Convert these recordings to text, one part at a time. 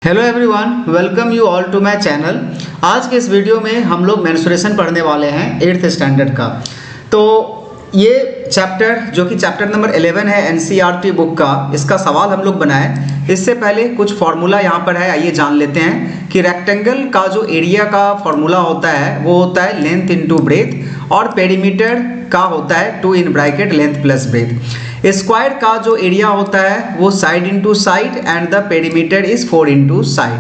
Hello everyone, welcome you all to my channel. आज के इस वीडियो में हम लोग मेंस्ट्रुएशन पढ़ने वाले हैं 8th स्टैंडर्ड का। तो ये चैप्टर जो कि चैप्टर नंबर 11 है एनसीईआरटी बुक का, इसका सवाल हम लोग बनाए। इससे पहले कुछ फार्मूला यहाँ पर है, आइए जान लेते हैं कि रेक्टेंगल का जो एरिया का फार्मूला होता है वो होता है लेंथ इंटू ब्रेथ, और पेरीमीटर का होता है 2 in bracket length plus breadth. Square का जो एरिया होता है वो side into side and the perimeter is 4 into side.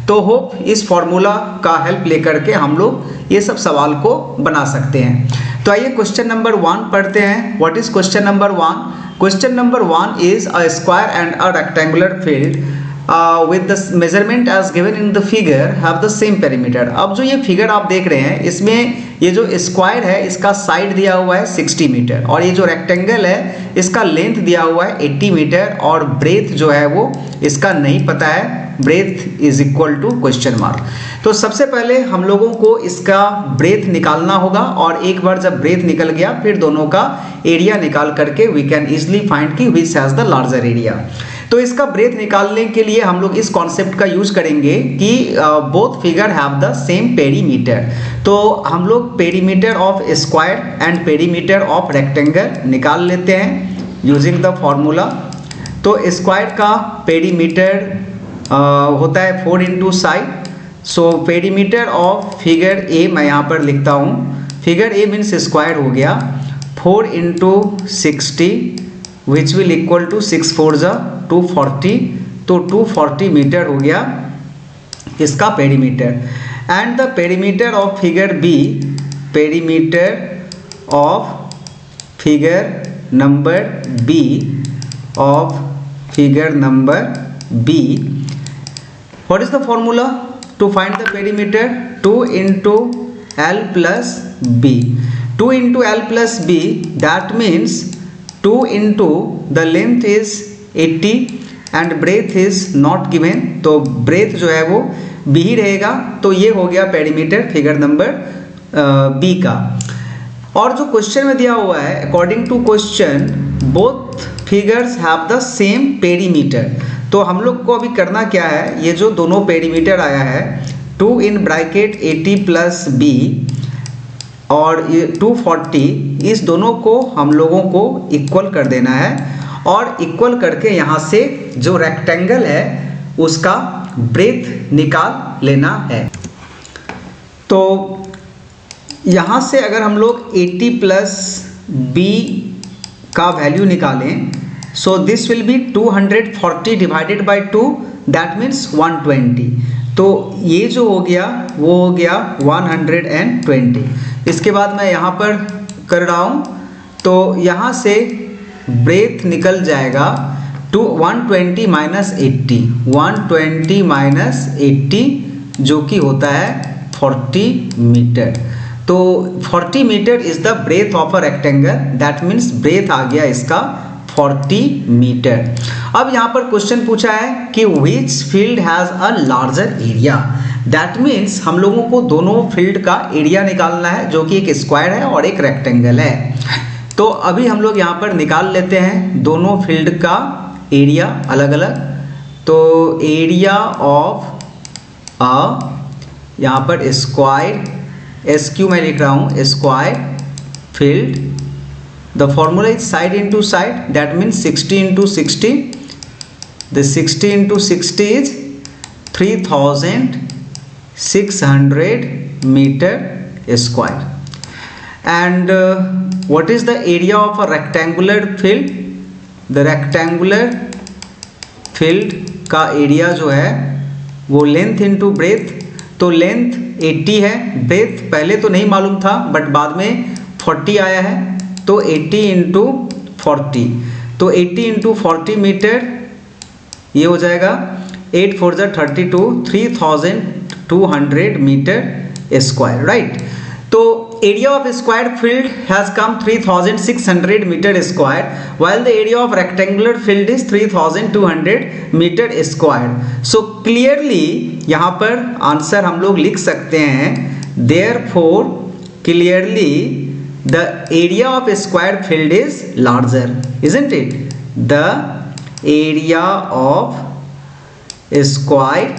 तो होप इस फॉर्मूला का हेल्प लेकर के हम लोग ये सब सवाल को बना सकते हैं। तो आइए क्वेश्चन नंबर 1 पढ़ते हैं। What is question number 1? Question number 1 is a square and a rectangular field with the measurement as given in the figure have the same perimeter। अब जो ये फिगर आप देख रहे हैं इसमें ये जो स्क्वायर है इसका साइड दिया हुआ है 60 मीटर, और ये जो रेक्टेंगल है इसका लेंथ दिया हुआ है 80 मीटर, और ब्रेथ जो है वो इसका नहीं पता है। Breadth is equal to question mark. तो सबसे पहले हम लोगों को इसका ब्रेथ निकालना होगा, और एक बार जब ब्रेथ निकल गया फिर दोनों का एरिया निकाल करके वी कैन इजिली फाइंड कि which has the larger area. तो इसका ब्रेथ निकालने के लिए हम लोग इस कॉन्सेप्ट का यूज करेंगे कि both figure have the same perimeter. तो हम लोग perimeter of square and perimeter of rectangle निकाल लेते हैं यूजिंग द फॉर्मूला। तो स्क्वायर का पेरीमीटर होता है 4 into side. So perimeter of figure A मैं यहाँ पर लिखता हूँ। फिगर ए मीन्स स्क्वायर हो गया 4 into 60 which will equal to 6 4 जा 240। तो 240 मीटर हो गया इसका perimeter. And the perimeter of figure B, perimeter of figure number B, of figure number B, what is the formula to find the perimeter? 2 into L plus B. 2 into L plus B, that means 2 into the length is 80 and breadth is not given, तो breadth जो है वो B ही रहेगा। तो ये हो गया perimeter figure number B का। और जो क्वेश्चन में दिया हुआ है, according to question both figures have the same perimeter. तो हम लोग को अभी करना क्या है, ये जो दोनों पेरीमीटर आया है 2 इन ब्रैकेट 80 प्लस बी और ये 240, इस दोनों को हम लोगों को इक्वल कर देना है, और इक्वल करके यहाँ से जो रेक्टेंगल है उसका ब्रेथ निकाल लेना है। तो यहाँ से अगर हम लोग 80 प्लस बी का वैल्यू निकालें, so this will be 240 divided by 2, that means 120। तो ये जो हो गया वो हो गया 120। इसके बाद मैं यहाँ पर कर रहा हूँ, तो यहाँ से ब्रेथ निकल जाएगा 120 माइनस 80, 120 माइनस 80 जो कि होता है 40 मीटर। तो 40 metre is the breadth of a rectangle, that means breadth आ गया इसका 40 मीटर। अब यहाँ पर क्वेश्चन पूछा है कि which field has a larger area. That means हम लोगों को दोनों फील्ड का एरिया निकालना है, जो कि एक स्क्वायर है और एक रेक्टेंगल है। तो अभी हम लोग यहाँ पर निकाल लेते हैं दोनों फील्ड का एरिया अलग अलग। तो एरिया ऑफ यहाँ पर स्क्वायर, SQ मैं लिख रहा हूँ, square field, the formula is side into side, that means 60 into 60। The 60 into 60 is 3600 metre square. And what is the area of a rectangular field? The rectangular field का area जो है वो length into breadth. तो length 80 है, breath पहले तो नहीं मालूम था बट बाद में 40 आया है, तो 80 इंटू 40, तो 80 इंटू 40 मीटर ये हो जाएगा 8 4 जा 32, 3200 मीटर स्क्वायर, राइट। तो area of square field has come 3600 meter square, while the area of rectangular field is 3200 meter square. So clearly यहाँ पर आंसर हम लोग लिख सकते हैं, therefore clearly the area of square field is larger, isn't it? The area of square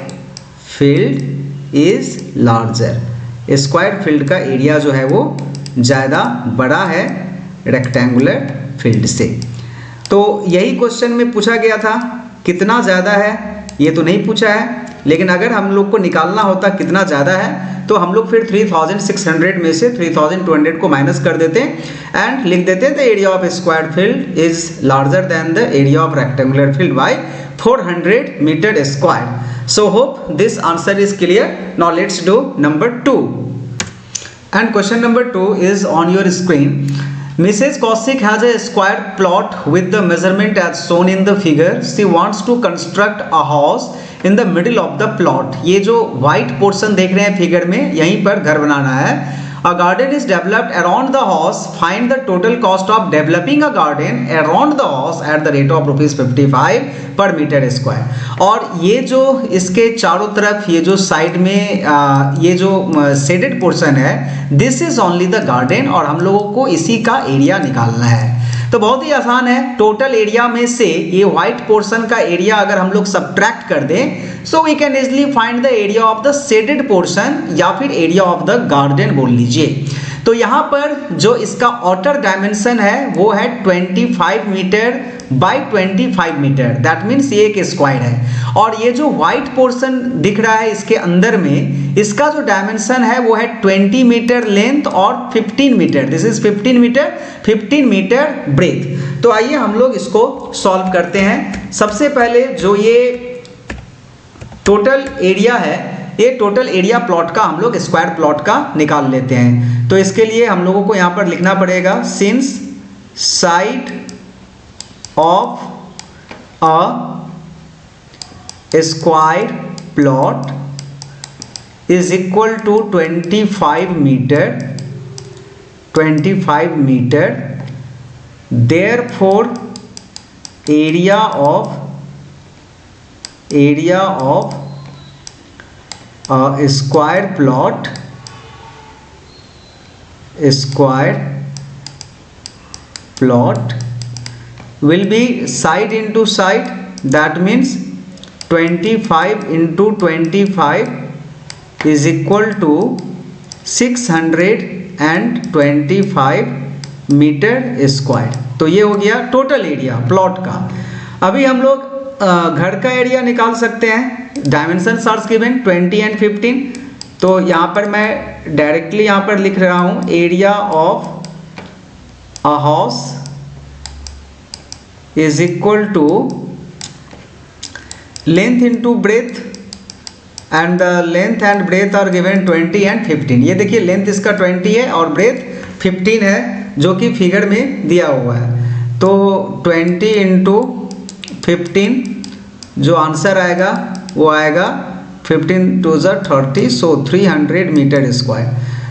field is larger, square field का area जो है वो ज़्यादा बड़ा है रेक्टेंगुलर फील्ड से। तो यही क्वेश्चन में पूछा गया था, कितना ज़्यादा है ये तो नहीं पूछा है, लेकिन अगर हम लोग को निकालना होता कितना ज़्यादा है तो हम लोग फिर 3600 में से 3200 को माइनस कर देते एंड लिख देते the area of square field is larger than the area of rectangular field by 400 metre square. So hope this answer is clear. Now let's do number 2 and question number 2 is on your screen. Mrs. Kaushik has a square plot with the measurement as shown in the figure. She wants to construct a house in the middle of the plot. ये जो white portion देख रहे हैं figure में, यहीं पर घर बनाना है। A garden is developed around the house. Find the total cost of developing a garden around the house at the rate of ₹55 per meter square. और ये जो इसके चारों तरफ ये जो साइड में ये जो शेडेड पोर्शन है, this is only the garden, और हम लोगों को इसी का एरिया निकालना है। तो बहुत ही आसान है, टोटल एरिया में से ये व्हाइट पोर्शन का एरिया अगर हम लोग सब्ट्रैक्ट कर दें so we can easily find the area of the shaded portion या फिर एरिया ऑफ द गार्डन बोल लीजिए। तो यहाँ पर जो इसका आउटर डायमेंशन है वो है 25 metre by 25 metre, that means ये एक स्क्वायर है। और ये जो व्हाइट पोर्शन दिख रहा है इसके अंदर में, इसका जो डायमेंशन है वो है 20 मीटर लेंथ और 15 metre, this is 15 metre breadth. तो आइए हम लोग इसको सॉल्व करते हैं। सबसे पहले जो ये टोटल एरिया है, ये टोटल एरिया प्लॉट का हम लोग स्क्वायर प्लॉट का निकाल लेते हैं। तो इसके लिए हम लोगों को यहाँ पर लिखना पड़ेगा since side of a square plot is equal to 25 metre, therefore area of square plot will be side into side, that means 25 into 25 is equal to 625 metre square. तो ये हो गया टोटल एरिया प्लॉट का। अभी हम लोग घर का एरिया निकाल सकते हैं, डायमेंशन आर गिवन 20 एंड 15। तो यहाँ पर मैं डायरेक्टली यहाँ पर लिख रहा हूँ area of a house is equal to length into breadth, and the length and breadth are given 20 and 15। ये देखिए लेंथ इसका 20 है और ब्रेथ 15 है जो कि फिगर में दिया हुआ है। तो 20 इंटू 15 जो आंसर आएगा वो आएगा 15 to 30, so 300 metre square.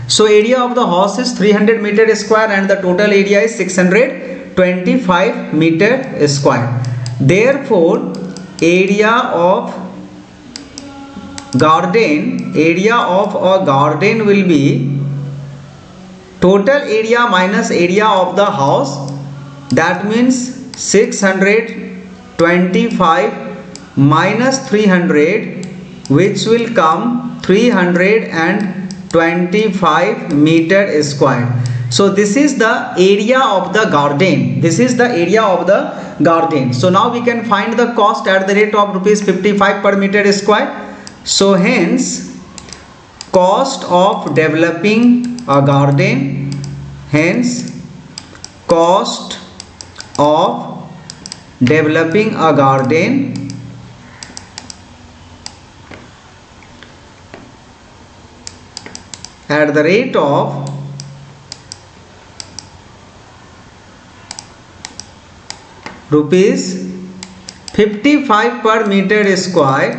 So area of the house is 300 meter square and the total area is 625 meter square. Therefore area of a garden will be total area minus area of the house, that means 625 minus 300, which will come 325 meter square. So this is the area of the garden. So now we can find the cost at the rate of ₹55 per meter square. So hence cost of developing a garden, at the rate of ₹55 per meter square,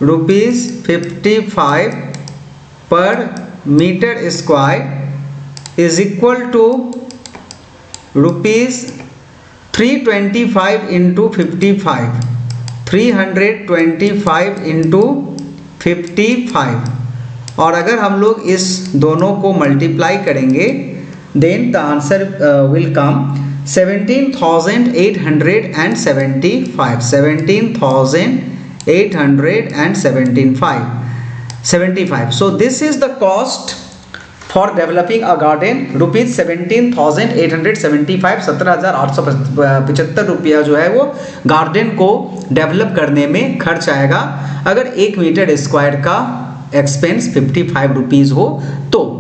₹55 per meter square is equal to ₹325 into 55, 325 into 55। और अगर हम लोग इस दोनों को multiply करेंगे then the answer will come 17,875, 17,875। 75. So this is the cost for developing a garden, rupees 17,875, 17,875 रुपया जो है वो गार्डन को डेवलप करने में खर्च आएगा। अगर 1 मीटर स्क्वायर का एक्सपेंस 55 रुपीज़ हो तो